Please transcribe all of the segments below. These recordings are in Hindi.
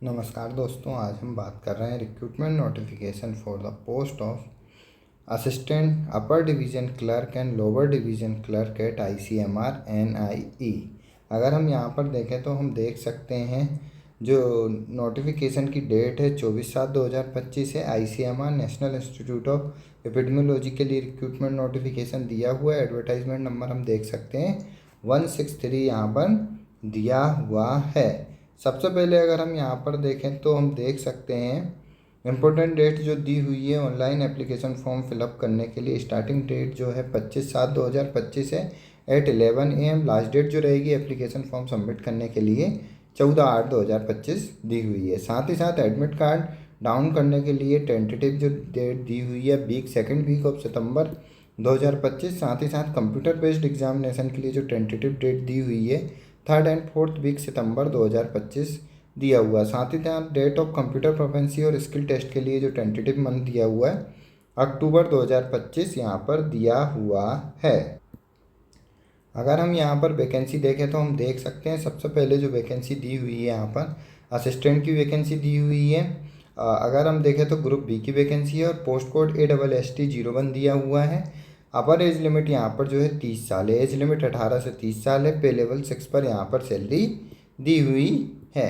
नमस्कार दोस्तों, आज हम बात कर रहे हैं recruitment notification for the post of assistant upper division clerk and lower division clerk at ICMR NIE। अगर हम यहाँ पर देखें तो हम देख सकते हैं जो नोटिफिकेशन की डेट है 24/7/2025 है। ICMR national institute of epidemiology के लिए रिक्रूटमेंट नोटिफिकेशन दिया हुआ है। एडवर्टाइजमेंट नंबर हम देख सकते हैं 163 यहाँ पर दिया हुआ है। सबसे पहले अगर हम यहाँ पर देखें तो हम देख सकते हैं इम्पोर्टेंट डेट जो दी हुई है ऑनलाइन एप्लीकेशन फॉर्म फिलअप करने के लिए। स्टार्टिंग डेट जो है 25/7/2025 है एट 11 AM। लास्ट डेट जो रहेगी एप्लीकेशन फॉर्म सबमिट करने के लिए 14/8/2025 दी हुई है। साथ ही साथ एडमिट कार्ड डाउन करने के लिए टेंटेटिव जो डेट दी हुई है सेकेंड वीक ऑफ सितंबर 2025। साथ ही साथ कंप्यूटर बेस्ड एग्जामिनेशन के लिए जो टेंटेटिव डेट दी हुई है 3rd एंड 4th वीक सितंबर 2025 दिया हुआ। साथ ही साथ डेट ऑफ कंप्यूटर प्रोफेंसी और स्किल टेस्ट के लिए जो टेंटेटिव मंथ दिया हुआ है अक्टूबर 2025 यहाँ पर दिया हुआ है। अगर हम यहाँ पर वैकेंसी देखें तो हम देख सकते हैं सबसे पहले जो वैकेंसी दी हुई है यहाँ पर असिस्टेंट की वैकेंसी दी हुई है। अगर हम देखें तो ग्रुप बी की वैकेंसी है और पोस्ट कोड ASST01 दिया हुआ है। अपर एज लिमिट यहाँ पर जो है 30 साल है। एज लिमिट 18 से 30 साल है। पे लेवल 6 पर यहाँ पर सैलरी दी हुई है।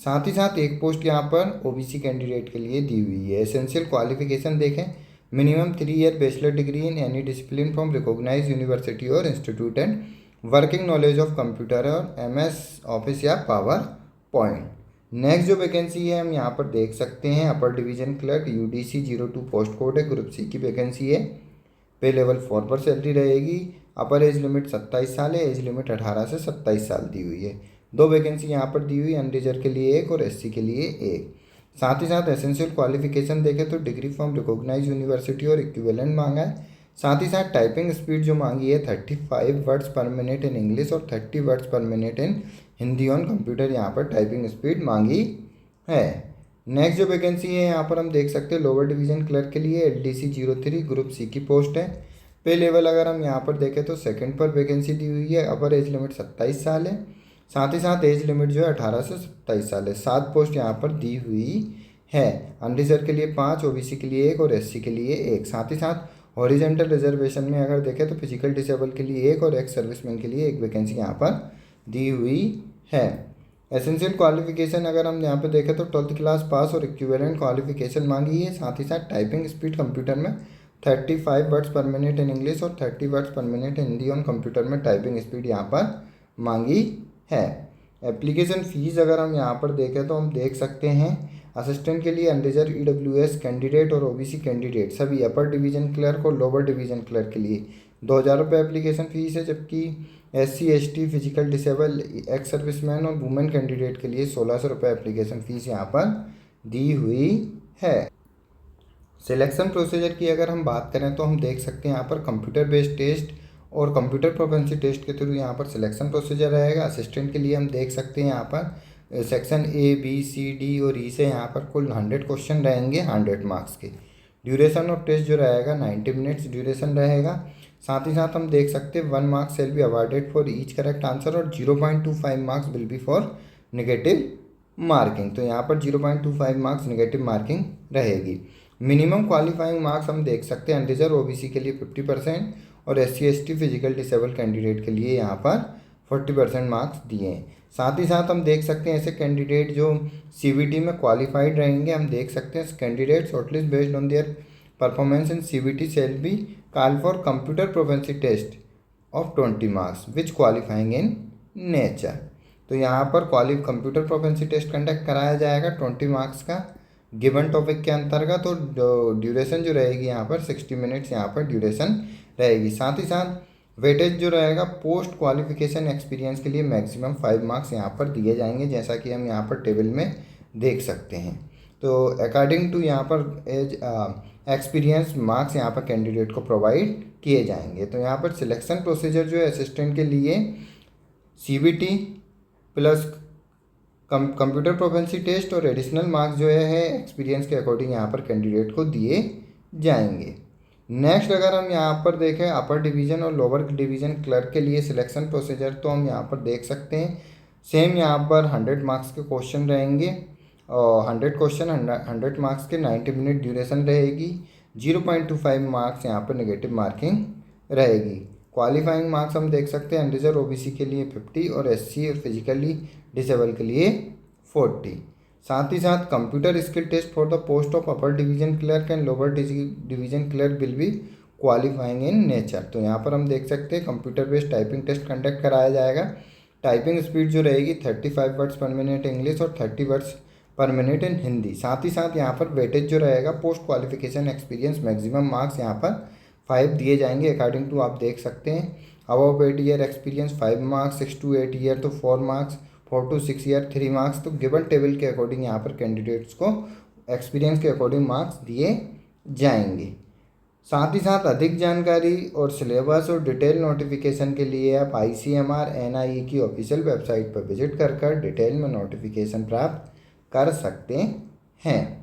साथ ही साथ एक पोस्ट यहाँ पर OBC कैंडिडेट के लिए दी हुई है। एसेंशियल क्वालिफिकेशन देखें, minimum 3 year bachelor degree in any discipline from recognise university और institute and working knowledge of computer और MS ऑफिस या पावर पॉइंट। नेक्स्ट जो वैकेंसी है हम यहाँ पर देख सकते हैं upper division clerk UDC 02 post code है। ग्रुप सी की वैकेंसी है। पे लेवल 4 पर सैलरी रहेगी। अपर एज लिमिट 27 साल है। एज लिमिट 18 से 27 साल दी हुई है। 2 वैकेंसी यहाँ पर दी हुई, अनरिजर्व के लिए 1 और SC के लिए 1। साथ ही साथ एसेंशियल क्वालिफिकेशन देखें तो डिग्री फ्रॉम रिकॉग्नाइज यूनिवर्सिटी और इक्विवेलेंट मांगा है। साथ ही साथ टाइपिंग स्पीड जो मांगी है 35 वर्ड्स पर मिनट इन इंग्लिश और 30 वर्ड्स पर minute in Hindi on computer यहाँ पर टाइपिंग स्पीड मांगी है। नेक्स्ट जो वैकेंसी है यहाँ पर हम देख सकते हैं लोअर डिवीजन क्लर्क के लिए LDC 03 ग्रुप सी की पोस्ट है। पे लेवल अगर हम यहाँ पर देखें तो सेकंड पर वैकेंसी दी हुई है। अपर एज लिमिट 27 साल है। साथ ही साथ एज लिमिट जो है 18 से 27 साल है। 7 पोस्ट यहाँ पर दी हुई है। अनरिजर्व के लिए 5, OBC के लिए 1 और SC के लिए 1। साथ ही साथ हॉरिजेंटल रिजर्वेशन में अगर देखें तो फिजिकल डिसेबल के लिए 1 और एक्स सर्विसमैन के लिए 1 वैकेंसी यहाँ पर दी हुई है। एसेंशियल क्वालिफिकेशन अगर हम यहाँ पे देखें तो 12th क्लास पास और इक्विवेलेंट क्वालिफिकेशन मांगी है। साथ ही साथ टाइपिंग स्पीड कंप्यूटर में 35 वर्ड्स पर मिनट इन इंग्लिश और 30 वर्ड्स पर मिनट हिंदी ऑन कंप्यूटर में टाइपिंग स्पीड यहाँ पर मांगी है। एप्लीकेशन फ़ीस अगर हम यहाँ पर देखें तो हम देख सकते हैं असिस्टेंट के लिए अनरिजर्व EWS कैंडिडेट और OBC कैंडिडेट सभी अपर डिवीजन क्लर्क और लोअर डिवीजन क्लर्क के लिए 2000 रुपये एप्लीकेशन फ़ीस है। जबकि SC ST physical disable ex serviceman और वुमेन कैंडिडेट के लिए 1600 रुपये एप्लीकेशन फ़ीस यहाँ पर दी हुई है। सिलेक्शन प्रोसीजर की अगर हम बात करें तो हम देख सकते हैं यहाँ पर कंप्यूटर बेस्ड टेस्ट और कंप्यूटर प्रोफेंसी टेस्ट के थ्रू यहाँ पर सिलेक्शन प्रोसीजर रहेगा। असिस्टेंट के लिए हम देख सकते हैं यहाँ पर section A B C D और E से यहाँ पर कुल 100 क्वेश्चन रहेंगे 100 मार्क्स के। ड्यूरेशन ऑफ टेस्ट जो रहेगा 90 मिनट्स ड्यूरेशन रहेगा। साथ ही साथ हम देख सकते हैं 1 marks will be awarded for each correct answer और 0.25 marks will be for negative marking. तो यहाँ पर 0.25 मार्क्स नेगेटिव मार्किंग रहेगी। मिनिमम क्वालिफाइंग मार्क्स हम देख सकते हैं अनरिजर्व OBC के लिए 50% और SC ST physical disable candidate के लिए यहाँ पर 40% मार्क्स दिए हैं। साथ ही साथ हम देख सकते हैं ऐसे कैंडिडेट जो CBT में क्वालिफाइड रहेंगे। हम देख सकते हैं candidate shortlist based on their performance in CBT shall be call for computer proficiency test of 20 marks which qualifying in nature. तो यहाँ पर कंप्यूटर प्रोफेंसी टेस्ट कंडक्ट कराया जाएगा 20 मार्क्स का गिवन टॉपिक के अंतर्गत। तो ड्यूरेशन जो रहेगी यहाँ पर 60 मिनट्स यहाँ पर ड्यूरेशन रहेगी। साथ ही साथ वेटेज जो रहेगा पोस्ट क्वालिफिकेशन एक्सपीरियंस के लिए मैक्सिमम 5 मार्क्स यहाँ पर दिए जाएंगे, जैसा कि हम यहाँ पर टेबल में देख सकते हैं। तो अकॉर्डिंग टू यहाँ पर एज एक्सपीरियंस मार्क्स यहाँ पर कैंडिडेट को प्रोवाइड किए जाएंगे। तो यहाँ पर सिलेक्शन प्रोसीजर जो है असिस्टेंट के लिए CBT plus computer proficiency test और एडिशनल मार्क्स जो है एक्सपीरियंस के अकॉर्डिंग यहाँ पर कैंडिडेट को दिए जाएंगे। नेक्स्ट अगर हम यहाँ पर देखें अपर डिवीज़न और लोअर डिवीज़न क्लर्क के लिए सिलेक्शन प्रोसीजर तो हम यहाँ पर देख सकते हैं सेम यहाँ पर 100 मार्क्स के क्वेश्चन रहेंगे और 100 क्वेश्चन 100 मार्क्स के 90 मिनट ड्यूरेशन रहेगी। 0.25 मार्क्स यहाँ पर नेगेटिव मार्किंग रहेगी। क्वालिफाइंग मार्क्स हम देख सकते हैं अनरिजर्व ओबीसी के लिए 50 और एससी और फिजिकली डिसेबल के लिए 40। साथ ही साथ computer skill test for the post of upper division clerk and lower division clerk will be qualifying in nature. तो यहाँ पर हम देख सकते हैं computer based typing test conduct कराया जाएगा। टाइपिंग स्पीड जो रहेगी 35 वर्ड्स पर मिनट इंग्लिश और 30 वर्ड्स पर मिनट इन हिंदी। साथ ही साथ यहाँ पर वेटेज जो रहेगा post qualification experience maximum marks यहाँ पर 5 दिए जाएंगे अकॉर्डिंग टू, आप देख सकते हैं। Above 8 year experience 5 marks, 6 to 8 year तो 4 मार्क्स, 4 to 6 ईयर 3 मार्क्स। तो गिवन टेबल के अकॉर्डिंग यहाँ पर कैंडिडेट्स को एक्सपीरियंस के अकॉर्डिंग मार्क्स दिए जाएंगे। साथ ही साथ अधिक जानकारी और सिलेबस और डिटेल नोटिफिकेशन के लिए आप ICMR NIE की ऑफिशियल वेबसाइट पर विजिट कर डिटेल में नोटिफिकेशन प्राप्त कर सकते हैं।